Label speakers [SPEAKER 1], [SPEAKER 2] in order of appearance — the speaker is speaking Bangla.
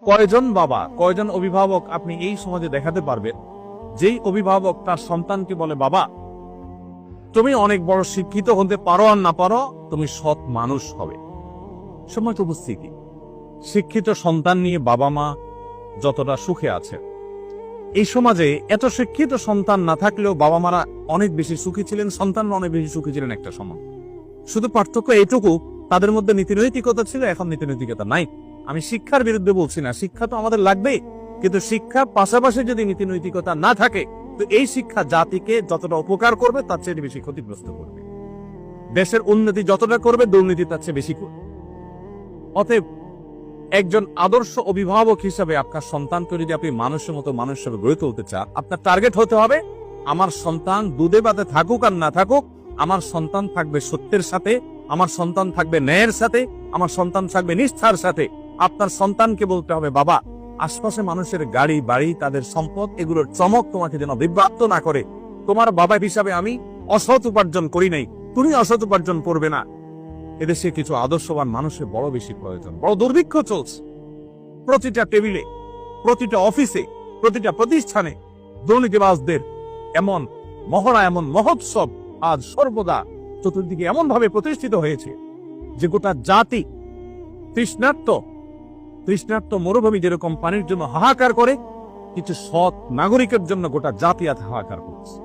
[SPEAKER 1] কয়জন বাবা, কয়জন অভিভাবক আপনি এই সমাজে দেখাতে পারবেন যেই অভিভাবক তার সন্তানকে বলে, বাবা তুমি অনেক বড় শিক্ষিত হতে পারো আর না পারো, তুমি সৎ মানুষ হবে। সময় উপস্থিতি, শিক্ষিত সন্তান নিয়ে বাবা মা যতটা সুখে আছে, এই সমাজে এত শিক্ষিত সন্তান না থাকলেও বাবা মারা অনেক বেশি সুখী ছিলেন, সন্তানরা অনেক বেশি সুখী ছিলেন একটা সময়। শুধু পার্থক্য এইটুকু, তাদের মধ্যে নীতিনৈতিকতা ছিল, এখন নীতিনৈতিকতা নাই। আমি শিক্ষার বিরুদ্ধে বলছি না, শিক্ষা তো আমাদের লাগবেই, কিন্তু শিক্ষার পাশাপাশি যদি নীতিনৈতিকতা না থাকে, তো এই শিক্ষা জাতিকে যতটা উপকার করবে তার চেয়ে বেশি ক্ষতিগ্রস্ত করবে। দেশের উন্নতি যতটা করবে, দুর্নীতি তার চেয়ে বেশি করবে। অতএব একজন আদর্শ অভিভাবক হিসাবে আপনার সন্তানকে যদি আপনি মানুষের মতো মানুষ হিসেবে গড়ে তুলতে চান, আপনার টার্গেট হতে হবে, আমার সন্তান দুধে ভাতে থাকুক আর না থাকুক, আমার সন্তান থাকবে সত্যের সাথে, আমার সন্তান থাকবে ন্যায়ের সাথে, আমার সন্তান থাকবে নিষ্ঠার সাথে। আপনার সন্তানকে বলতে হবে, বাবা আশপাশে মানুষের গাড়ি বাড়ি, তাদের সম্পদ, এগুলোর চমক তোমাকে যেন বিভ্রান্ত না করে। তোমার বাবা হিসাবে আমি অসৎ উপার্জন করি নাই, তুমি অসৎ উপার্জন করবে না। এদেশে কিছু আদর্শবান মানুষের বড় বেশি প্রয়োজন। বড় দুর্ভিক্ষ চলছে প্রতিটা টেবিলে, প্রতিটা অফিসে, প্রতিটা প্রতিষ্ঠানে দুর্নীতিবাজদের এমন মহড়া, এমন মহোৎসব আজ সর্বদা চতুর্দিকে এমন ভাবে প্রতিষ্ঠিত হয়েছে যে গোটা জাতি তৃষ্ণার্ত মরুভূমি যেরকম পানির জন্য হাহাকার করে, কিছু সৎ নাগরিকের জন্য গোটা জাতি আজ হাহাকার করছে।